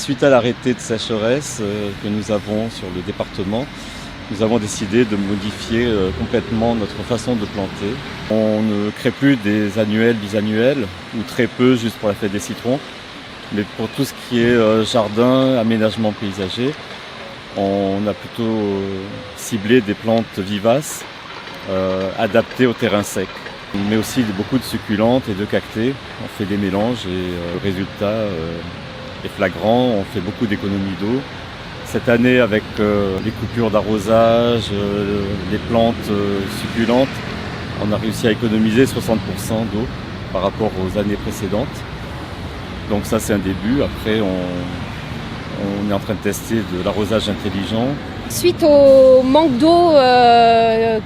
Suite à l'arrêté de sécheresse que nous avons sur le département, nous avons décidé de modifier complètement notre façon de planter. On ne crée plus des annuels, bisannuels, ou très peu juste pour la fête des citrons. Mais pour tout ce qui est jardin, aménagement paysager, on a plutôt ciblé des plantes vivaces adaptées au terrain sec. On met aussi beaucoup de succulentes et de cactées. On fait des mélanges et le résultat est flagrant. On fait beaucoup d'économies d'eau. Cette année, avec les coupures d'arrosage, les plantes succulentes, on a réussi à économiser 60% d'eau par rapport aux années précédentes. Donc ça, c'est un début. Après, on est en train de tester de l'arrosage intelligent. Suite au manque d'eau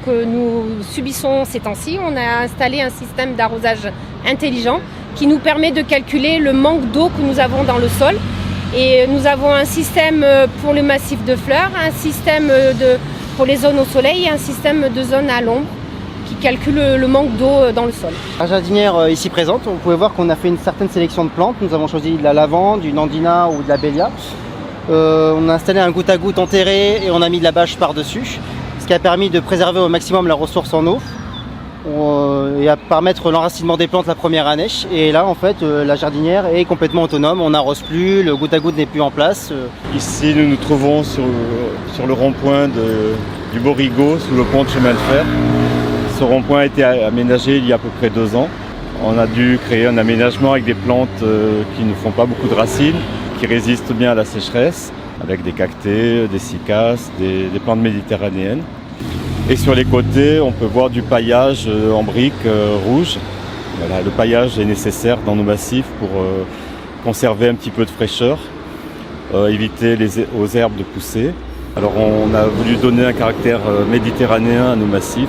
que nous subissons ces temps-ci, on a installé un système d'arrosage intelligent qui nous permet de calculer le manque d'eau que nous avons dans le sol. Et nous avons un système pour le massif de fleurs, un système pour les zones au soleil et un système de zones à l'ombre qui calcule le manque d'eau dans le sol. La jardinière ici présente, vous pouvez voir qu'on a fait une certaine sélection de plantes. Nous avons choisi de la lavande, du nandina ou de la bélia. On a installé un goutte à goutte enterré et on a mis de la bâche par-dessus, ce qui a permis de préserver au maximum la ressource en eau et à permettre l'enracinement des plantes la première année. Et là, en fait, la jardinière est complètement autonome. On n'arrose plus, le goutte à goutte n'est plus en place. Ici, nous nous trouvons sur le rond-point du Borigo, sous le pont de chemin de fer. Ce rond-point a été aménagé il y a à peu près 2 ans. On a dû créer un aménagement avec des plantes qui ne font pas beaucoup de racines, qui résistent bien à la sécheresse, avec des cactées, des cycas, des plantes méditerranéennes. Et sur les côtés, on peut voir du paillage en briques rouges. Voilà, le paillage est nécessaire dans nos massifs pour conserver un petit peu de fraîcheur, éviter aux herbes de pousser. Alors on a voulu donner un caractère méditerranéen à nos massifs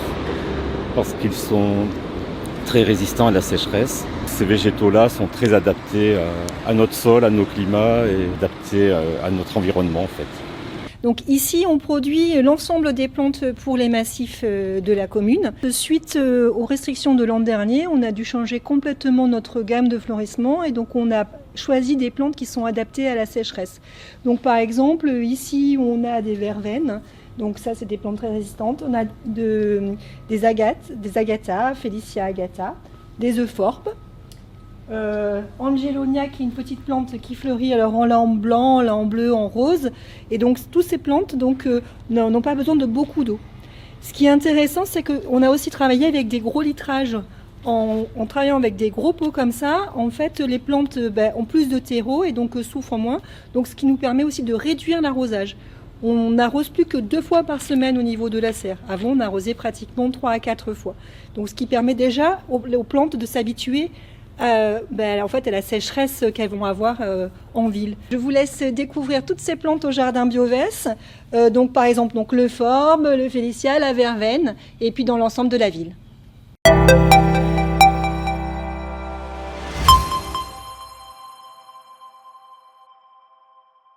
parce qu'ils sont très résistants à la sécheresse. Ces végétaux-là sont très adaptés à notre sol, à nos climats et adaptés à notre environnement en fait. Donc ici, on produit l'ensemble des plantes pour les massifs de la commune. Suite aux restrictions de l'an dernier, on a dû changer complètement notre gamme de florissement et donc on a choisi des plantes qui sont adaptées à la sécheresse. Donc par exemple, ici, on a des verveines. Donc ça, c'est des plantes très résistantes. On a des agates, des agathas, Felicia agata, des euphorbes. Angelonia qui est une petite plante qui fleurit alors en lampe blanc, en bleu, en rose et donc toutes ces plantes n'ont pas besoin de beaucoup d'eau. Ce qui est intéressant, c'est qu'on a aussi travaillé avec des gros litrages. En travaillant avec des gros pots comme ça, en fait les plantes ont plus de terreau et donc souffrent moins, donc ce qui nous permet aussi de réduire l'arrosage. On n'arrose plus que 2 fois par semaine au niveau de la serre. Avant, on arrosait pratiquement 3 à 4 fois. Donc ce qui permet déjà aux plantes de s'habituer en fait, à la sécheresse qu'elles vont avoir en ville. Je vous laisse découvrir toutes ces plantes au jardin Biovès, donc par exemple l'euphorbe, le Félicia, la verveine, et puis dans l'ensemble de la ville.